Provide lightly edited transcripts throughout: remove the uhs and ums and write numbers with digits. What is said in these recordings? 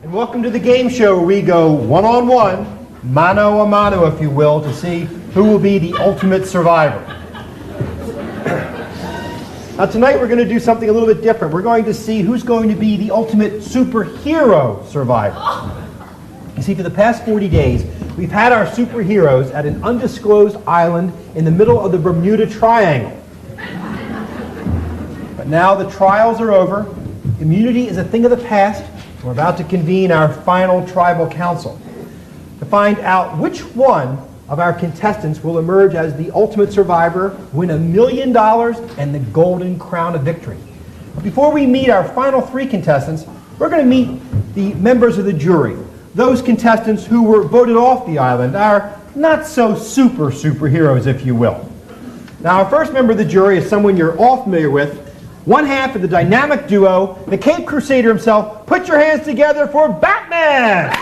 And welcome to the game show where we go one-on-one, mano a mano, if you will, to see who will be the ultimate survivor. Now tonight we're going to do something a little bit different. We're going to see who's going to be the ultimate superhero survivor. You see, for the past 40 days, we've had our superheroes at an undisclosed island in the middle of the Bermuda Triangle. But now the trials are over. Immunity is a thing of the past. We're about to convene our final tribal council to find out which one of our contestants will emerge as the ultimate survivor, win $1 million, and the golden crown of victory. But before we meet our final 3 contestants, we're going to meet the members of the jury, those contestants who were voted off the island, our not-so-super superheroes, if you will. Now, our first member of the jury is someone you're all familiar with, one half of the dynamic duo, the Cape Crusader himself. Put your hands together for Batman!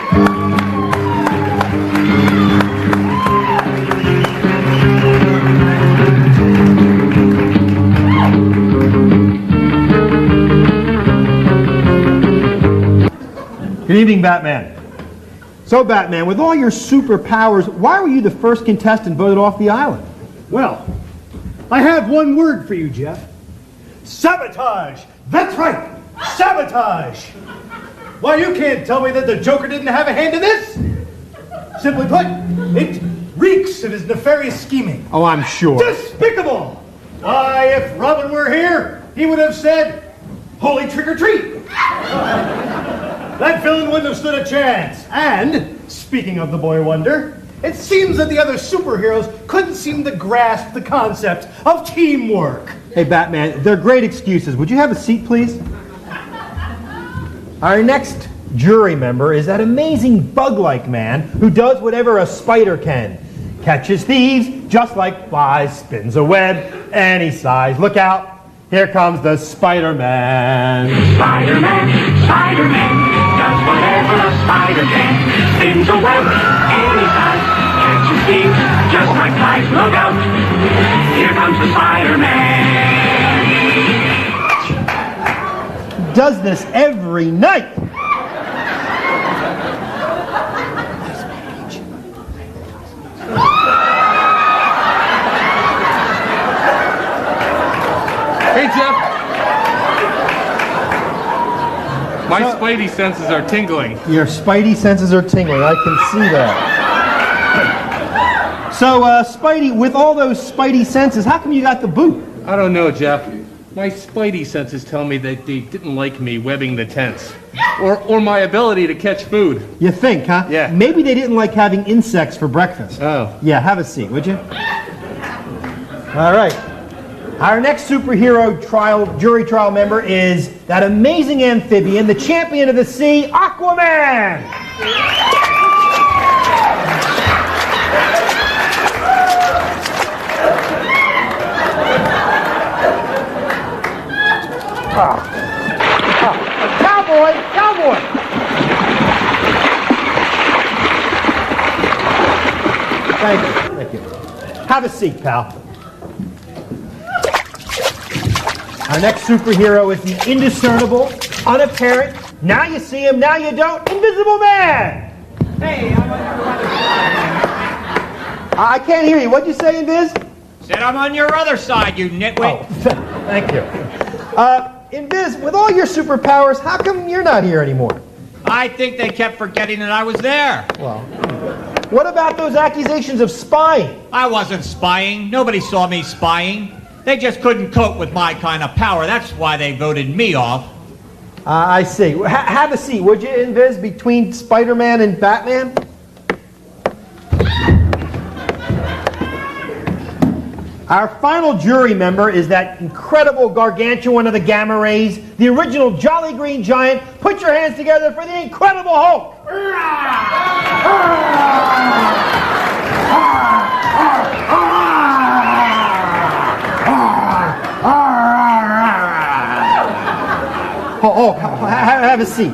Good evening, Batman. So, Batman, with all your superpowers, why were you the first contestant voted off the island? Well, I have one word for you, Jeff. Sabotage! That's right! Sabotage! Why, you can't tell me that the Joker didn't have a hand in this? Simply put, it reeks of his nefarious scheming. Oh, I'm sure. Despicable! Why, if Robin were here, he would have said, "Holy trick or treat!" That villain wouldn't have stood a chance. And, speaking of the boy wonder, it seems that the other superheroes couldn't seem to grasp the concept of teamwork. Hey, Batman, they're great excuses. Would you have a seat, please? Our next jury member is that amazing bug-like man who does whatever a spider can. Catches thieves just like flies, spins a web, and he sighs. Look out. Here comes the Spider-Man. Spider-Man, Spider-Man, does whatever a spider can. Spins a web, any size, catches thieves, just like flies. Look out, here comes the Spider-Man. Does this every night. Hey, Jeff. My spidey senses are tingling. Your spidey senses are tingling. I can see that. So, Spidey, with all those spidey senses, how come you got the boot? I don't know, Jeff. My spidey senses tell me that they didn't like me webbing the tents. Or my ability to catch food. You think, huh? Yeah. Maybe they didn't like having insects for breakfast. Oh. Yeah, have a seat, would you? All right. Our next superhero jury trial member is that amazing amphibian, the champion of the sea, Aquaman! Cowboy! Thank you. Have a seat, pal. Our next superhero is the indiscernible, unapparent, now you see him, now you don't, Invisible Man! Hey, I'm on your other side. I can't hear you. What'd you say, Invis? Said I'm on your other side, you nitwit. Oh, thank you. Invis, with all your superpowers, how come you're not here anymore? I think they kept forgetting that I was there. Well, what about those accusations of spying? I wasn't spying. Nobody saw me spying. They just couldn't cope with my kind of power. That's why they voted me off. I see. Have a seat, would you, Invis, between Spider-Man and Batman? Our final jury member is that incredible gargantuan of the gamma rays, the original Jolly Green Giant. Put your hands together for the Incredible Hulk! Have a seat.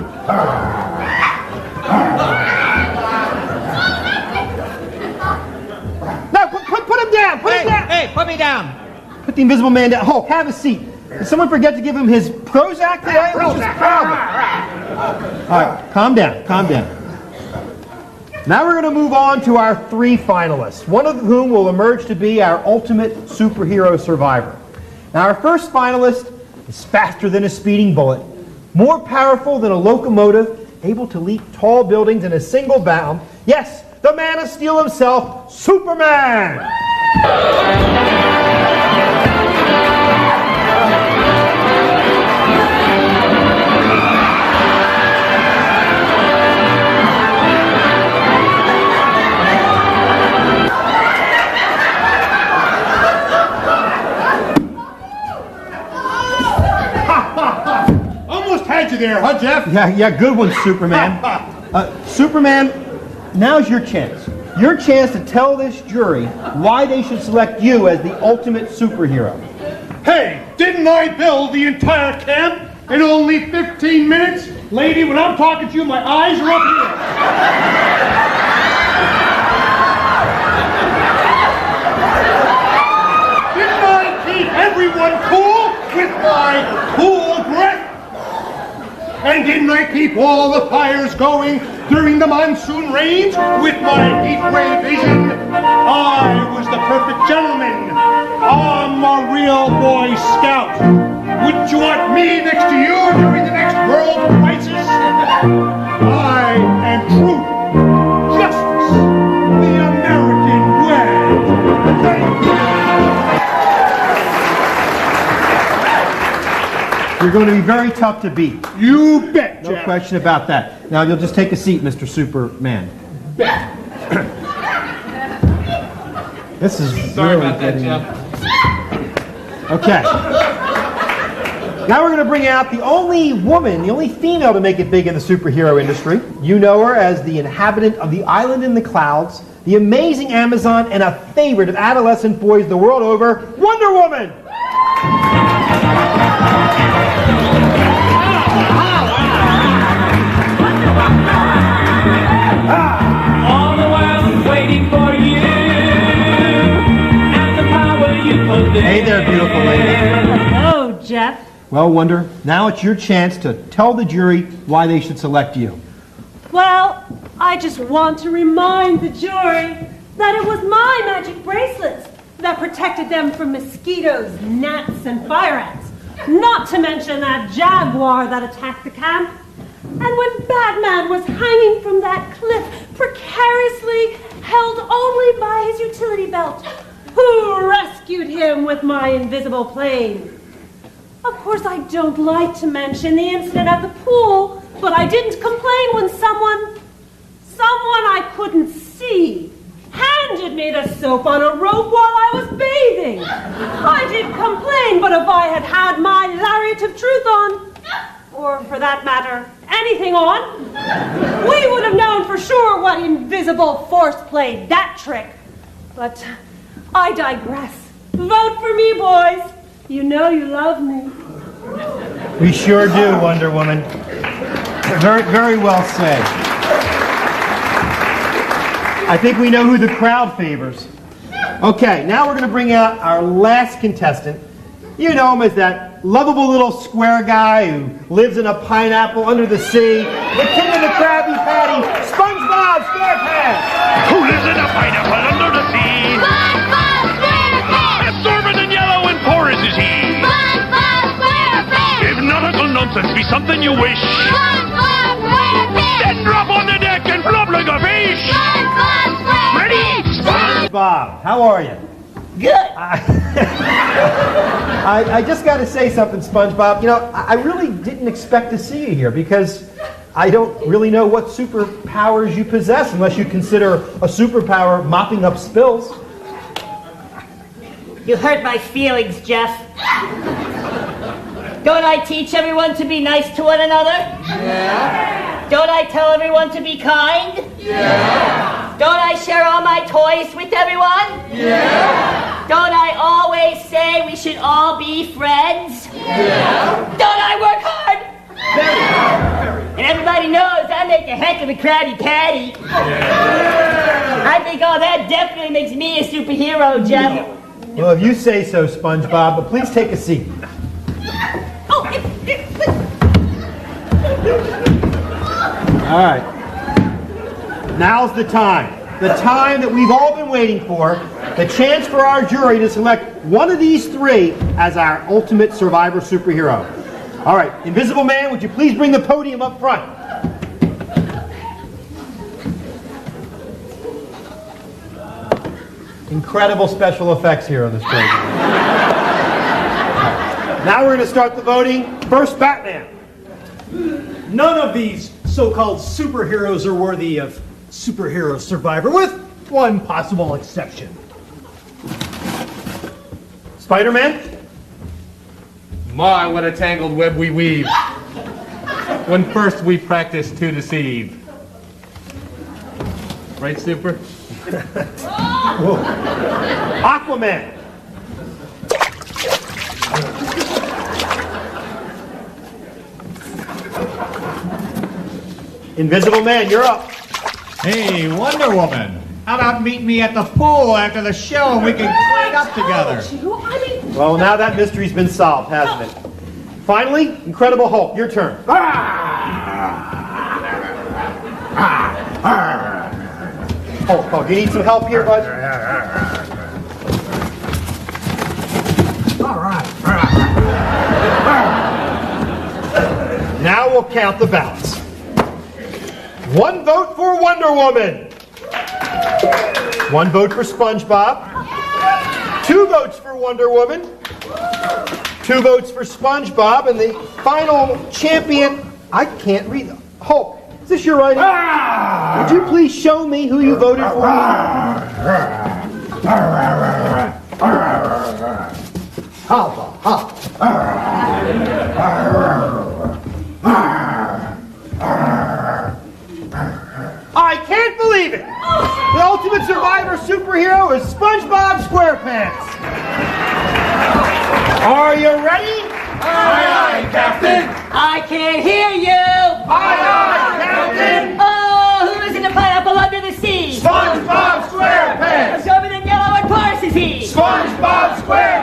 No, put him down. Put him down. Hey, put me down. Put the Invisible Man down. Hulk, have a seat. Did someone forget to give him his Prozac today? All right, calm down, calm down. Now we're going to move on to our 3 finalists, one of whom will emerge to be our ultimate superhero survivor. Now our first finalist is faster than a speeding bullet, more powerful than a locomotive, able to leap tall buildings in a single bound. Yes, the Man of Steel himself, Superman! Had you there, huh, Jeff? Yeah, good one, Superman. Superman, now's your chance. Your chance to tell this jury why they should select you as the ultimate superhero. Hey, didn't I build the entire camp in only 15 minutes? Lady, when I'm talking to you, my eyes are up here. Didn't I keep everyone cool with my cool breath? And didn't I keep all the fires going during the monsoon rains with my heat ray vision? I was the perfect gentleman. I'm a real Boy Scout. Wouldn't you want me next to you during the next world crisis? I am truth, justice, the American way. Thank you. You're going to be very tough to beat. You bet, No Jeff. question about that. Now you'll just take a seat, Mr. Superman. This is Sorry really about that, getting... Jeff. Okay. Now we're going to bring out the only woman, the only female to make it big in the superhero industry. You know her as the inhabitant of the island in the clouds, the amazing Amazon, and a favorite of adolescent boys the world over, Wonder Woman! All the world is waiting for you, and the power you possess. Hey there, beautiful lady. Hello, Jeff. Well, Wonder, now it's your chance to tell the jury why they should select you. Well, I just want to remind the jury that it was my magic bracelets that protected them from mosquitoes, gnats, and fire ants. Not to mention that jaguar that attacked the camp. And when Batman was hanging from that cliff, precariously held only by his utility belt, who rescued him with my invisible plane. Of course, I don't like to mention the incident at the pool, but I didn't complain when someone I couldn't see handed me the soap on a rope while I was bathing. I did complain, but if I had had my lariat of truth on, or for that matter, anything on, we would have known for sure what invisible force played that trick. But I digress. Vote for me, boys. You know you love me. We sure do, Wonder Woman. Very, very well said. I think we know who the crowd favors. Okay, now we're going to bring out our last contestant. You know him as that lovable little square guy who lives in a pineapple under the sea, the king of the Krabby Patty, SpongeBob SquarePants! Who lives in a pineapple under the sea? SpongeBob SquarePants! Absorbent and yellow and porous is he. SpongeBob SquarePants! If nautical nonsense be something you wish, SpongeBob SquarePants! then drop on the deck and flop like a fish. SpongeBob SquarePants! Ready? SpongeBob, how are you? Good. I just got to say something, SpongeBob. You know, I really didn't expect to see you here because I don't really know what superpowers you possess unless you consider a superpower mopping up spills. You hurt my feelings, Jeff. Don't I teach everyone to be nice to one another? Yeah. Don't I tell everyone to be kind? Yeah. Don't I share all my toys with everyone? Yeah. Don't I always say we should all be friends? Yeah. Don't I work hard? And everybody knows I make a heck of a Krabby Patty. Yeah. I think all that definitely makes me a superhero, Jeff. Well, if you say so, SpongeBob, but please take a seat. All right. Now's the time. The time that we've all been waiting for. The chance for our jury to select one of these three as our ultimate survivor superhero. All right, Invisible Man, would you please bring the podium up front? Incredible special effects here on this program. Now we're going to start the voting. First, Batman. None of these so-called superheroes are worthy of superhero survivor, with one possible exception. Spider-Man. My, what a tangled web we weave. When first we practice to deceive. Right, Super? Aquaman. Invisible Man, you're up. Hey, Wonder Woman. How about meeting me at the pool after the show and we can clean up together? Well, now that mystery's been solved, hasn't it? Finally, Incredible Hulk, your turn. Oh, do you need some help here, bud? All right. Now we'll count the ballots. 1 vote for Wonder Woman. 1 vote for SpongeBob. 2 votes for Wonder Woman. 2 votes for SpongeBob. And the final champion, I can't read them. Hulk, is this your writing? Would you please show me who you voted for? I can't believe it! The ultimate survivor superhero is SpongeBob SquarePants! Are you ready? Aye, aye, Captain. I can't hear you! Aye, aye, Captain! Oh, who lives in the pineapple under the sea? SpongeBob SquarePants! Absorbent and yellow and porous is he? SpongeBob SquarePants!